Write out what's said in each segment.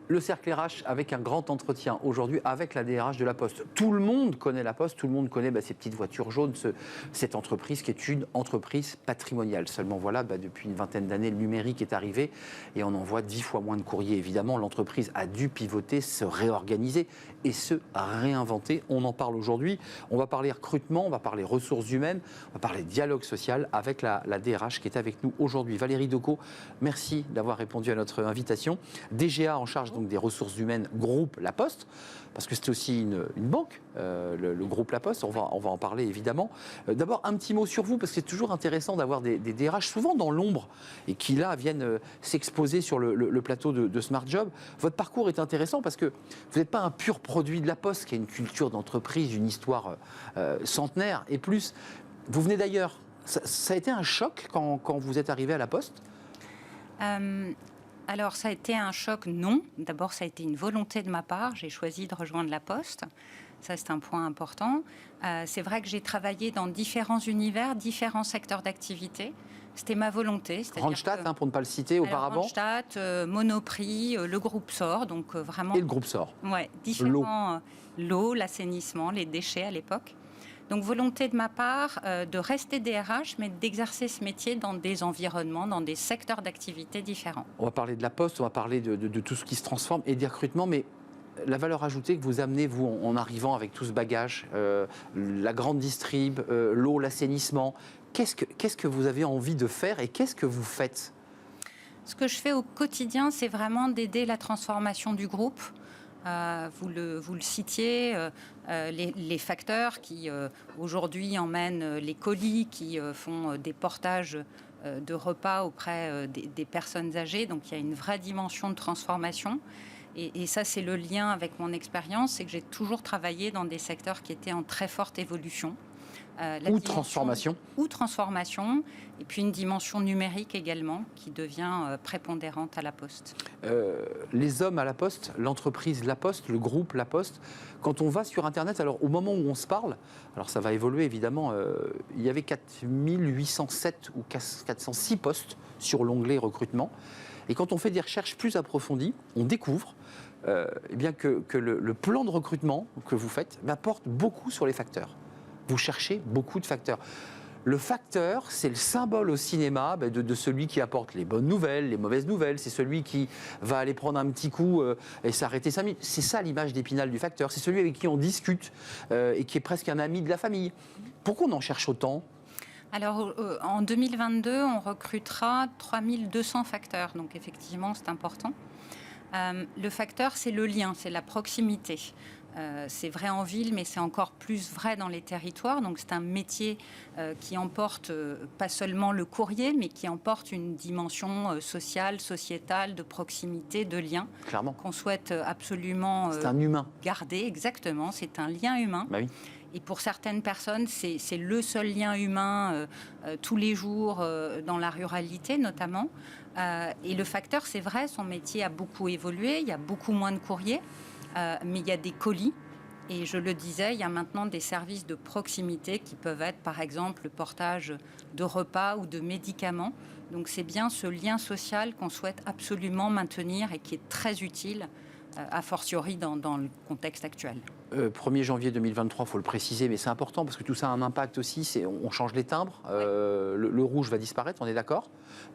Le cercle RH avec un grand entretien aujourd'hui avec la DRH de La Poste. Tout le monde connaît La Poste, tout le monde connaît ces petites voitures jaunes, cette entreprise qui est une entreprise patrimoniale. Seulement voilà, depuis une vingtaine d'années, le numérique est arrivé et on envoie 10 fois moins de courriers. Évidemment, l'entreprise a dû pivoter, se réorganiser et se réinventer. On en parle aujourd'hui. On va parler recrutement, on va parler ressources humaines, on va parler dialogue social avec la DRH qui est avec nous aujourd'hui. Valérie Decaux, merci d'avoir répondu à notre invitation. DGA en charge donc des ressources humaines, groupe La Poste, parce que c'est aussi une banque, le groupe La Poste, on va en parler évidemment. D'abord, un petit mot sur vous, parce que c'est toujours intéressant d'avoir des DRH souvent dans l'ombre, et qui là viennent s'exposer sur le plateau de Smart Job. Votre parcours est intéressant, parce que vous n'êtes pas un pur produit de La Poste, qui a une culture d'entreprise, une histoire centenaire et plus. Vous venez d'ailleurs. Ça a été un choc quand vous êtes arrivé à La Poste ? Alors, ça a été un choc, non. D'abord, ça a été une volonté de ma part. J'ai choisi de rejoindre La Poste. Ça, c'est un point important. C'est vrai que j'ai travaillé dans différents univers, différents secteurs d'activité. C'était ma volonté. Randstad, pour ne pas le citer auparavant. Randstad, Monoprix, le groupe SOR, donc vraiment... Et le groupe SOR. Oui, différents... L'eau, l'assainissement, les déchets à l'époque. Donc, volonté de ma part de rester DRH, mais d'exercer ce métier dans des environnements, dans des secteurs d'activité différents. On va parler de La Poste, on va parler de tout ce qui se transforme et des recrutements, mais la valeur ajoutée que vous amenez, vous, en arrivant avec tout ce bagage, la grande distrib, l'eau, l'assainissement, qu'est-ce que vous avez envie de faire et qu'est-ce que vous faites ? Ce que je fais au quotidien, c'est vraiment d'aider la transformation du groupe. Vous le citiez, les facteurs qui aujourd'hui emmènent les colis, qui font des portages de repas auprès des personnes âgées. Donc il y a une vraie dimension de transformation. Et ça, c'est le lien avec mon expérience, c'est que j'ai toujours travaillé dans des secteurs qui étaient en très forte évolution. Ou transformation. Ou transformation, et puis une dimension numérique également qui devient prépondérante à La Poste. Les hommes à La Poste, l'entreprise La Poste, le groupe La Poste, quand on va sur Internet, alors au moment où on se parle, alors ça va évoluer évidemment, il y avait 4807 ou 406 postes sur l'onglet recrutement, et quand on fait des recherches plus approfondies, on découvre eh bien que le plan de recrutement que vous faites porte beaucoup sur les facteurs. Vous cherchez beaucoup de facteurs. Le facteur, c'est le symbole au cinéma de celui qui apporte les bonnes nouvelles, les mauvaises nouvelles. C'est celui qui va aller prendre un petit coup et s'arrêter 5 minutes. C'est ça l'image d'Épinal du facteur. C'est celui avec qui on discute et qui est presque un ami de la famille. Pourquoi on en cherche autant ? Alors, en 2022, on recrutera 3200 facteurs. Donc, effectivement, c'est important. Le facteur, c'est le lien, c'est la proximité. C'est vrai en ville, mais c'est encore plus vrai dans les territoires. Donc, c'est un métier qui emporte pas seulement le courrier, mais qui emporte une dimension sociale, sociétale, de proximité, de lien. Clairement. Qu'on souhaite absolument c'est un humain. Garder. Exactement, c'est un lien humain. Bah oui. Et pour certaines personnes, c'est le seul lien humain tous les jours dans la ruralité notamment. Et le facteur, c'est vrai, son métier a beaucoup évolué. Il y a beaucoup moins de courriers, mais il y a des colis. Et je le disais, il y a maintenant des services de proximité qui peuvent être, par exemple, le portage de repas ou de médicaments. Donc c'est bien ce lien social qu'on souhaite absolument maintenir et qui est très utile, a fortiori dans le contexte actuel. 1er janvier 2023, il faut le préciser, mais c'est important parce que tout ça a un impact aussi. On change les timbres. Le rouge va disparaître, on est d'accord.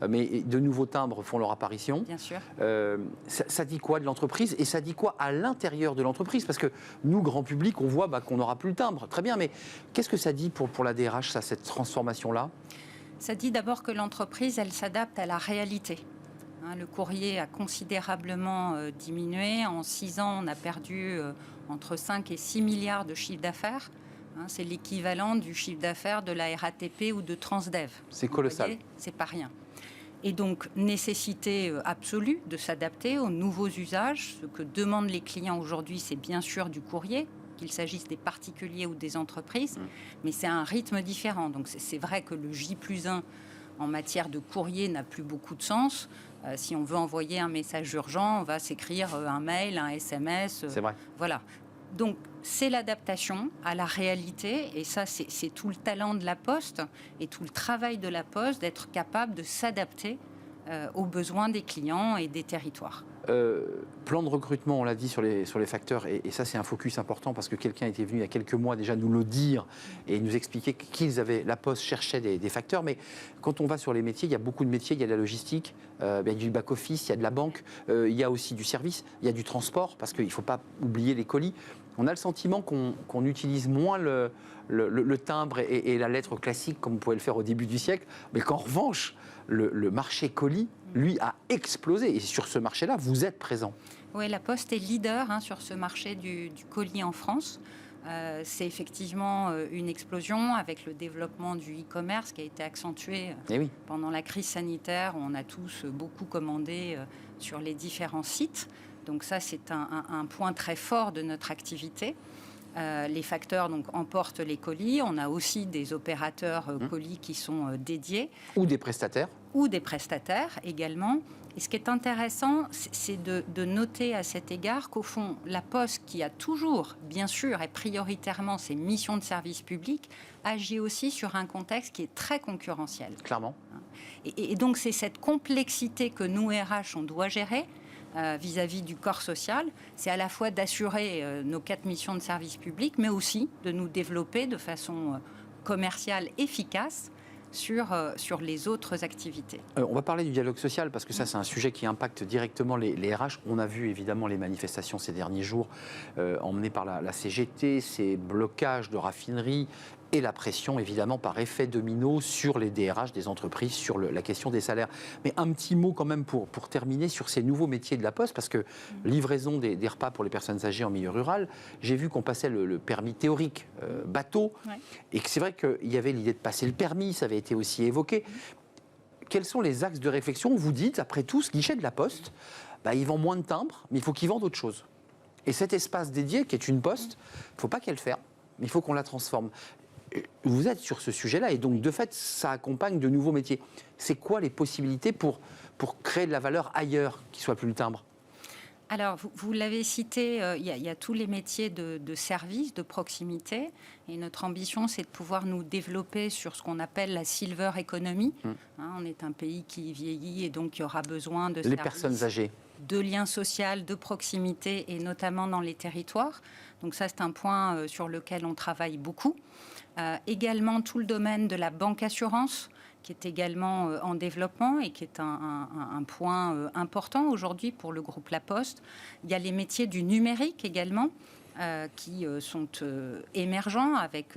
Mais de nouveaux timbres font leur apparition. Bien sûr. Ça dit quoi de l'entreprise et ça dit quoi à l'intérieur de l'entreprise ? Parce que nous, grand public, on voit qu'on n'aura plus le timbre. Très bien, mais qu'est-ce que ça dit pour la DRH, cette transformation-là ? Ça dit d'abord que l'entreprise, elle s'adapte à la réalité. Le courrier a considérablement diminué. En 6 ans, on a perdu entre 5 et 6 milliards de chiffre d'affaires. C'est l'équivalent du chiffre d'affaires de la RATP ou de Transdev. C'est colossal. Vous voyez, c'est pas rien. Et donc, nécessité absolue de s'adapter aux nouveaux usages. Ce que demandent les clients aujourd'hui, c'est bien sûr du courrier, qu'il s'agisse des particuliers ou des entreprises, mais c'est un rythme différent. Donc, c'est vrai que le J+1 en matière de courrier n'a plus beaucoup de sens. Si on veut envoyer un message urgent, on va s'écrire un mail, un SMS. C'est vrai. Voilà. Donc, c'est l'adaptation à la réalité. Et ça, c'est tout le talent de La Poste et tout le travail de La Poste d'être capable de s'adapter aux besoins des clients et des territoires. Plan de recrutement, on l'a dit sur les facteurs, et ça c'est un focus important parce que quelqu'un était venu il y a quelques mois déjà nous le dire et nous expliquer la Poste cherchait des facteurs, mais quand on va sur les métiers, il y a beaucoup de métiers, il y a de la logistique, il y a du back-office, il y a de la banque, il y a aussi du service, il y a du transport, parce qu'il ne faut pas oublier les colis. On a le sentiment qu'on utilise moins le timbre et la lettre classique comme on pouvait le faire au début du siècle, mais qu'en revanche, le marché colis, lui, a explosé. Et sur ce marché-là, vous êtes présent. Oui, la Poste est leader sur ce marché du colis en France. C'est effectivement une explosion avec le développement du e-commerce qui a été accentué pendant la crise sanitaire. On a tous beaucoup commandé sur les différents sites. Donc ça, c'est un point très fort de notre activité. Les facteurs emportent les colis. On a aussi des opérateurs colis qui sont dédiés. Ou des prestataires. Ou des prestataires également. Et ce qui est intéressant, c'est de noter à cet égard qu'au fond, la Poste, qui a toujours, bien sûr, et prioritairement ses missions de service public, agit aussi sur un contexte qui est très concurrentiel. Clairement. Et donc, c'est cette complexité que nous, RH, on doit gérer vis-à-vis du corps social. C'est à la fois d'assurer nos 4 missions de service public, mais aussi de nous développer de façon commerciale efficace sur les autres activités. On va parler du dialogue social parce que ça, c'est un sujet qui impacte directement les RH. On a vu évidemment les manifestations ces derniers jours emmenées par la CGT, ces blocages de raffineries et la pression évidemment par effet domino sur les DRH des entreprises, sur la question des salaires. Mais un petit mot quand même pour terminer sur ces nouveaux métiers de la Poste, parce que livraison des repas pour les personnes âgées en milieu rural, j'ai vu qu'on passait le permis théorique bateau, et que c'est vrai qu'il y avait l'idée de passer le permis, ça avait été aussi évoqué. Quels sont les axes de réflexion? Vous dites, après tout, ce guichet de la Poste, il vend moins de timbres, mais il faut qu'il vende autre chose. Et cet espace dédié, qui est une Poste, il ne faut pas qu'elle ferme, mais il faut qu'on la transforme. Vous êtes sur ce sujet-là et donc de fait ça accompagne de nouveaux métiers. C'est quoi les possibilités pour créer de la valeur ailleurs qui soit plus le timbre? Alors vous l'avez cité, il y a tous les métiers de service, de proximité, et notre ambition c'est de pouvoir nous développer sur ce qu'on appelle la silver economy. On est un pays qui vieillit et donc il y aura besoin de les personnes âgées, de liens sociaux, de proximité et notamment dans les territoires. Donc ça c'est un point sur lequel on travaille beaucoup. Également tout le domaine de la banque assurance qui est également en développement et qui est un point important aujourd'hui pour le groupe La Poste. Il y a les métiers du numérique également qui sont émergents avec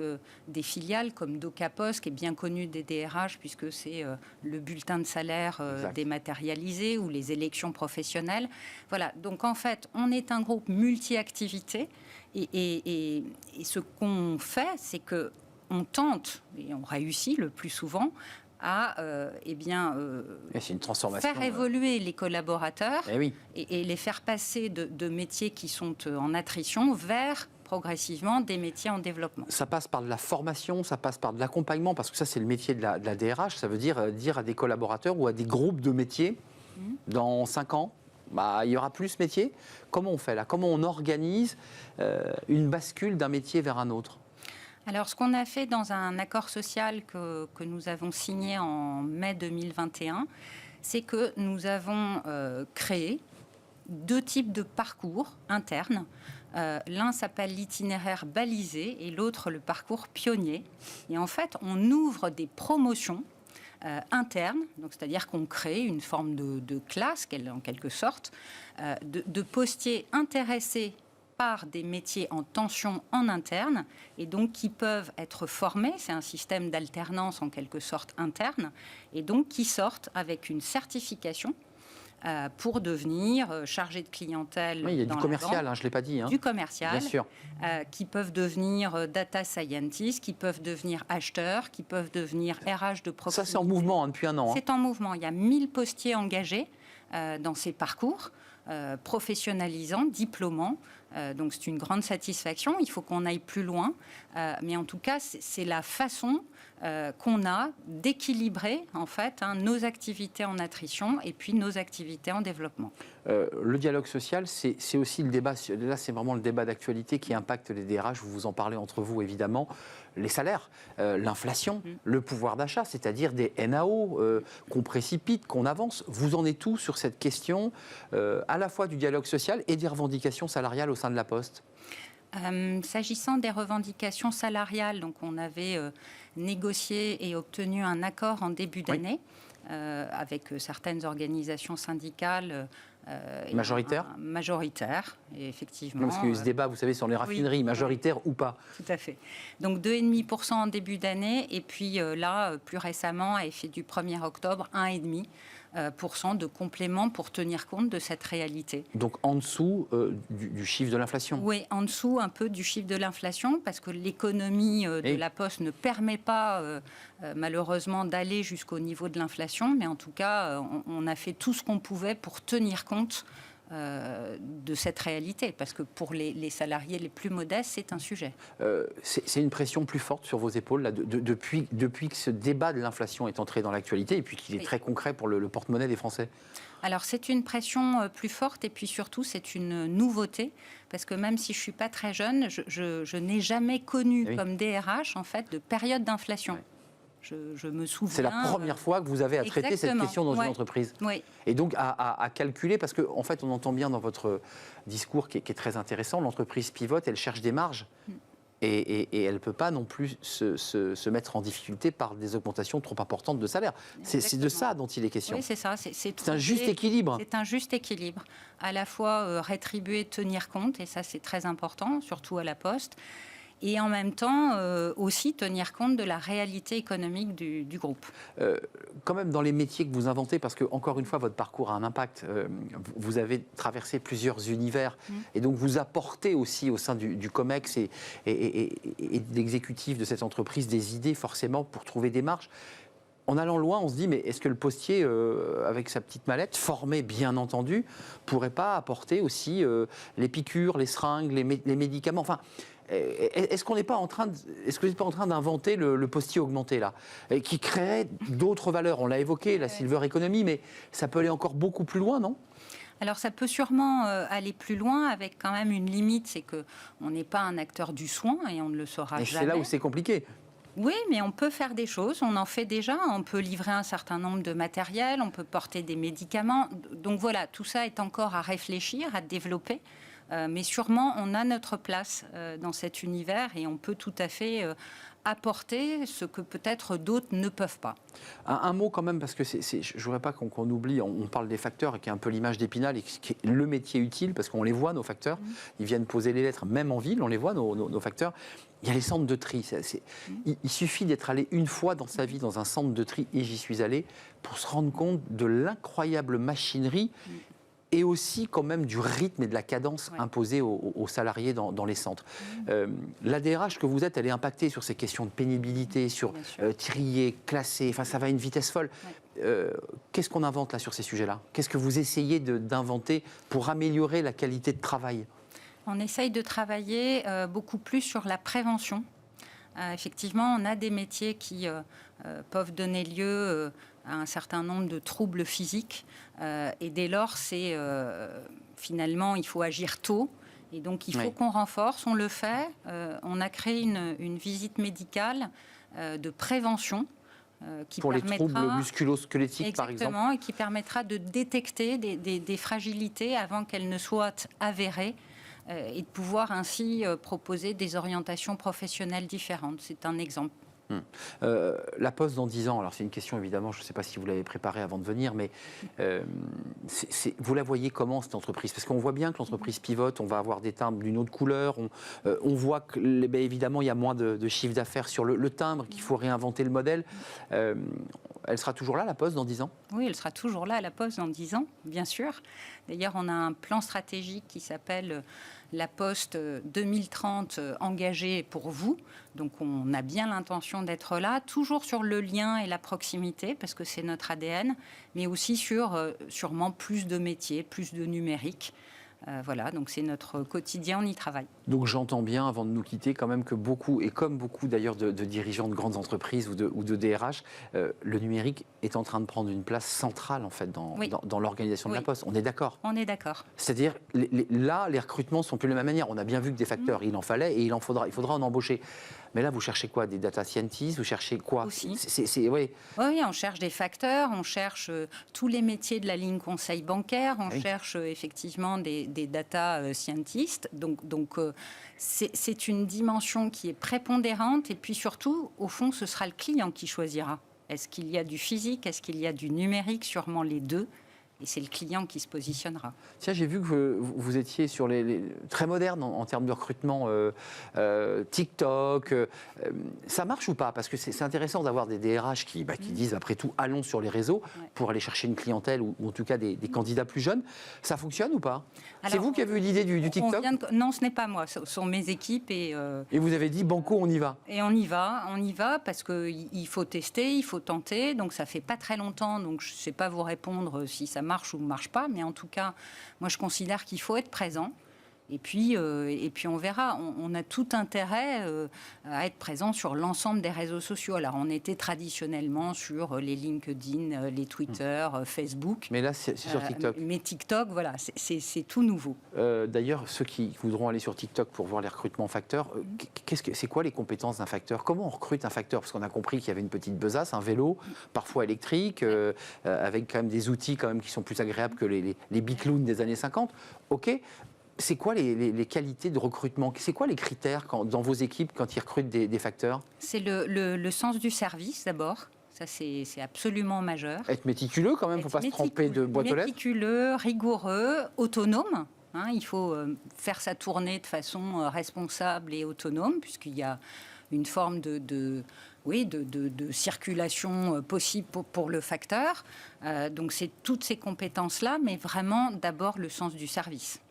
des filiales comme DocaPost qui est bien connu des DRH puisque c'est le bulletin de salaire dématérialisé ou les élections professionnelles. Voilà, donc en fait on est un groupe multi-activités et ce qu'on fait c'est que on tente, et on réussit le plus souvent, à c'est une transformation, faire évoluer les collaborateurs et les faire passer de métiers qui sont en attrition vers progressivement des métiers en développement. Ça passe par de la formation, ça passe par de l'accompagnement, parce que ça c'est le métier de la DRH, ça veut dire à des collaborateurs ou à des groupes de métiers, dans 5 ans, il y aura plus métiers. Comment on fait là? Comment on organise une bascule d'un métier vers un autre? Alors, ce qu'on a fait dans un accord social que nous avons signé en mai 2021, c'est que nous avons créé 2 types de parcours internes. L'un s'appelle l'itinéraire balisé et l'autre le parcours pionnier. Et en fait, on ouvre des promotions internes, donc c'est-à-dire qu'on crée une forme de classe, en quelque sorte, de postiers intéressés par des métiers en tension en interne et donc qui peuvent être formés, c'est un système d'alternance en quelque sorte interne, et donc qui sortent avec une certification pour devenir chargé de clientèle. Oui, il y a du commercial, je ne l'ai pas dit. Du commercial, bien sûr. Qui peuvent devenir data scientist, qui peuvent devenir acheteurs, qui peuvent devenir RH de proximité. Ça c'est en mouvement depuis un an. C'est en mouvement, il y a 1000 postiers engagés dans ces parcours. Professionnalisants, diplômants, Donc c'est une grande satisfaction. Il faut qu'on aille plus loin. Mais en tout cas, c'est la façon qu'on a d'équilibrer en fait nos activités en attrition et puis nos activités en développement. Le dialogue social, c'est aussi le débat. Là, c'est vraiment le débat d'actualité qui impacte les DRH. Vous en parlez entre vous, évidemment. Les salaires, l'inflation, le pouvoir d'achat, c'est-à-dire des NAO qu'on précipite, qu'on avance. Vous en êtes où sur cette question à la fois du dialogue social et des revendications salariales au sein de la Poste ? S'agissant des revendications salariales, donc on avait négocié et obtenu un accord en début d'année avec certaines organisations syndicales. Majoritaires, effectivement. Non, parce qu'il y a eu ce débat, vous savez, sur les raffineries, majoritaires ou pas. Tout à fait. Donc 2,5% en début d'année, et puis là, plus récemment, à effet du 1er octobre, 1,5% de complément pour tenir compte de cette réalité. Donc en dessous du chiffre de l'inflation. Oui, en dessous un peu du chiffre de l'inflation, parce que l'économie de la Poste ne permet pas malheureusement d'aller jusqu'au niveau de l'inflation, mais en tout cas, on a fait tout ce qu'on pouvait pour tenir compte de cette réalité, parce que pour les salariés les plus modestes, c'est un sujet. C'est une pression plus forte sur vos épaules là, depuis que ce débat de l'inflation est entré dans l'actualité et puis qu'il est très concret pour le porte-monnaie des Français. Alors c'est une pression plus forte et puis surtout c'est une nouveauté, parce que même si je ne suis pas très jeune, je n'ai jamais connu comme DRH en fait de période d'inflation. Oui. Je me souviens. C'est la première fois que vous avez à traiter cette question dans une entreprise. Oui. Et donc à calculer, parce qu'en fait on entend bien dans votre discours qui est très intéressant, l'entreprise pivote, elle cherche des marges. Et elle ne peut pas non plus se mettre en difficulté par des augmentations trop importantes de salaire. C'est de ça dont il est question. Oui, c'est ça. C'est un juste équilibre. C'est un juste équilibre. À la fois rétribuer, tenir compte, et ça c'est très important, surtout à la Poste, et en même temps aussi tenir compte de la réalité économique du groupe. Quand même dans les métiers que vous inventez, parce que encore une fois votre parcours a un impact, vous avez traversé plusieurs univers et donc vous apportez aussi au sein du COMEX et de l'exécutif de cette entreprise des idées forcément pour trouver des marges. En allant loin, on se dit, mais est-ce que le postier, avec sa petite mallette, formé bien entendu, pourrait pas apporter aussi les piqûres, les seringues, les médicaments, enfin, est-ce qu'on n'est pas en train d'inventer le postier augmenté là, qui créerait d'autres valeurs? On l'a évoqué, la silver economy, mais ça peut aller encore beaucoup plus loin, non? Alors ça peut sûrement aller plus loin, avec quand même une limite, c'est qu'on n'est pas un acteur du soin et on ne le saura jamais. C'est là où c'est compliqué. Oui, mais on peut faire des choses, on en fait déjà, on peut livrer un certain nombre de matériel, on peut porter des médicaments. Donc voilà, tout ça est encore à réfléchir, à développer. Mais sûrement, on a notre place dans cet univers et on peut tout à fait apporter ce que peut-être d'autres ne peuvent pas. Un mot quand même, parce que je ne voudrais pas qu'on oublie, on parle des facteurs, qui est un peu l'image d'Épinal, et qui est le métier utile, parce qu'on les voit, nos facteurs. Ils viennent poser les lettres, même en ville, on les voit, nos facteurs. Il y a les centres de tri. Il suffit d'être allé une fois dans sa vie dans un centre de tri, et j'y suis allé, pour se rendre compte de l'incroyable machinerie et aussi quand même du rythme et de la cadence imposée aux salariés dans les centres. La DRH que vous êtes, elle est impactée sur ces questions de pénibilité, sur trier, classer, enfin ça va à une vitesse folle. Qu'est-ce qu'on invente là sur ces sujets-là? Qu'est-ce que vous essayez d'inventer pour améliorer la qualité de travail? On essaye de travailler beaucoup plus sur la prévention. Effectivement, on a des métiers qui peuvent donner lieu à un certain nombre de troubles physiques. Et dès lors, finalement, il faut agir tôt. Et donc, il faut qu'on renforce. On le fait. On a créé une visite médicale de prévention. Qui pour permettra, les troubles musculo-squelettiques, par exemple. Exactement, et qui permettra de détecter des fragilités avant qu'elles ne soient avérées. Et de pouvoir ainsi proposer des orientations professionnelles différentes. C'est un exemple. La Poste dans 10 ans, alors c'est une question évidemment, je ne sais pas si vous l'avez préparée avant de venir, mais vous la voyez comment cette entreprise? Parce qu'on voit bien que l'entreprise pivote, on va avoir des timbres d'une autre couleur, on voit que évidemment il y a moins de chiffre d'affaires sur le timbre, qu'il faut réinventer le modèle. Elle sera toujours là, la Poste, dans 10 ans? Oui, elle sera toujours là, la Poste, dans 10 ans, bien sûr. D'ailleurs, on a un plan stratégique qui s'appelle la Poste 2030 engagée pour vous. Donc, on a bien l'intention d'être là, toujours sur le lien et la proximité, parce que c'est notre ADN, mais aussi sur sûrement plus de métiers, plus de numérique. Voilà, donc c'est notre quotidien, on y travaille. Donc j'entends bien, avant de nous quitter, quand même que beaucoup, et comme beaucoup d'ailleurs de dirigeants de grandes entreprises ou de DRH, le numérique est en train de prendre une place centrale en fait dans l'organisation de la Poste. On est d'accord? On est d'accord. C'est-à-dire, là, les recrutements sont plus de la même manière. On a bien vu que des facteurs, il en fallait et il faudra en embaucher. Mais là, vous cherchez quoi? Des data scientists? Vous cherchez quoi? Aussi. Oui. Oui, on cherche des facteurs, on cherche tous les métiers de la ligne conseil bancaire, on cherche effectivement des data scientists. Donc c'est une dimension qui est prépondérante. Et puis surtout, au fond, ce sera le client qui choisira. Est-ce qu'il y a du physique? Est-ce qu'il y a du numérique? Sûrement les deux. Et c'est le client qui se positionnera. Tiens, j'ai vu que vous étiez sur très moderne en termes de recrutement, TikTok. Ça marche ou pas? Parce que c'est intéressant d'avoir des DRH qui disent, après tout, allons sur les réseaux pour aller chercher une clientèle ou en tout cas des candidats plus jeunes. Ça fonctionne ou pas? C'est vous qui avez eu l'idée du TikTok? Non, ce n'est pas moi. Ce sont mes équipes. Et vous avez dit, banco, on y va? Et on y va parce qu'il faut tester, il faut tenter. Donc ça fait pas très longtemps, donc je ne sais pas vous répondre si ça marche ou ne marche pas, mais en tout cas, moi je considère qu'il faut être présent. Et puis on verra. On a tout intérêt à être présent sur l'ensemble des réseaux sociaux. Alors, on était traditionnellement sur les LinkedIn, les Twitter, Facebook. Mais là, c'est sur TikTok. Mais TikTok, voilà, c'est tout nouveau. D'ailleurs, ceux qui voudront aller sur TikTok pour voir les recrutements facteurs, c'est quoi les compétences d'un facteur? Comment on recrute un facteur? Parce qu'on a compris qu'il y avait une petite besace, un vélo, parfois électrique, avec quand même des outils quand même qui sont plus agréables que les biclowns des années 50. OK. C'est quoi les qualités de recrutement? C'est quoi les critères dans vos équipes quand ils recrutent des facteurs? C'est le sens du service d'abord. Ça, c'est absolument majeur. Être méticuleux quand même, il ne faut pas se tromper de boîte aux lettres. Méticuleux, rigoureux, autonome. Il faut faire sa tournée de façon responsable et autonome, puisqu'il y a une forme de circulation possible pour le facteur. Donc c'est toutes ces compétences-là, mais vraiment d'abord le sens du service.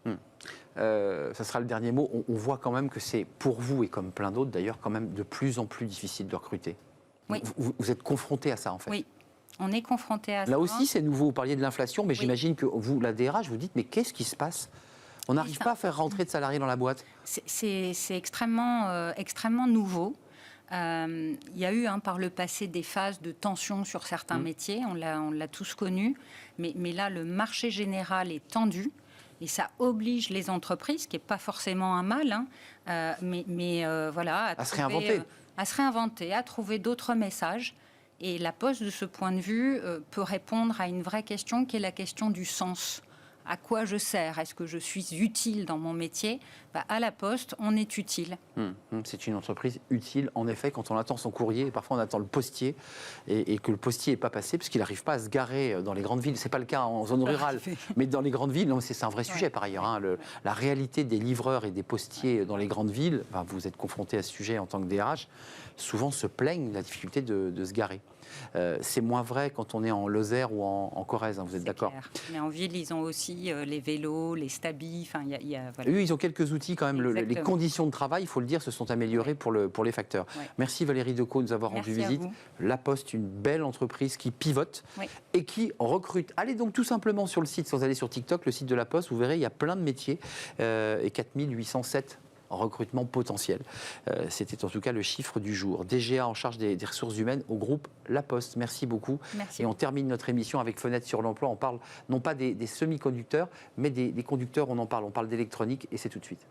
Ça sera le dernier mot. On voit quand même que c'est pour vous, et comme plein d'autres d'ailleurs, quand même de plus en plus difficile de recruter. Oui. Vous êtes confronté à ça en fait. Oui, on est confronté à ça. Là aussi c'est nouveau, vous parliez de l'inflation, mais j'imagine que vous, la DRH, vous dites mais qu'est-ce qui se passe? On n'arrive pas à faire rentrer de salariés dans la boîte. C'est extrêmement nouveau. Il y a eu par le passé des phases de tension sur certains métiers, on l'a tous connu, mais là le marché général est tendu et ça oblige les entreprises, ce qui n'est pas forcément un mal, voilà, à se réinventer. À se réinventer, à trouver d'autres messages. Et la Poste, de ce point de vue, peut répondre à une vraie question qui est la question du sens. À quoi je sers? Est-ce que je suis utile dans mon métier? À la Poste, on est utile. C'est une entreprise utile, en effet, quand on attend son courrier, et parfois on attend le postier, et que le postier n'est pas passé, parce qu'il n'arrive pas à se garer dans les grandes villes. Ce n'est pas le cas en zone rurale, mais dans les grandes villes, c'est un vrai sujet par ailleurs. La réalité des livreurs et des postiers dans les grandes villes, vous êtes confronté à ce sujet en tant que DRH, souvent se plaignent de la difficulté de se garer. C'est moins vrai quand on est en Lozère ou en Corrèze, vous êtes d'accord? Mais en ville, ils ont aussi les vélos, les stabis. Voilà. Eux, ils ont quelques outils quand même. Les conditions de travail, il faut le dire, se sont améliorées pour les facteurs. Merci Valérie Decaux de nous avoir rendu visite. La Poste, une belle entreprise qui pivote et qui recrute. Allez donc tout simplement sur le site, sans aller sur TikTok, le site de La Poste, vous verrez, il y a plein de métiers et 4807 recrutement potentiel. C'était en tout cas le chiffre du jour. DGA en charge des ressources humaines au groupe La Poste. Merci beaucoup. Merci. Et on termine notre émission avec Fenêtre sur l'emploi. On parle non pas des semi-conducteurs, mais des conducteurs, on en parle. On parle d'électronique et c'est tout de suite.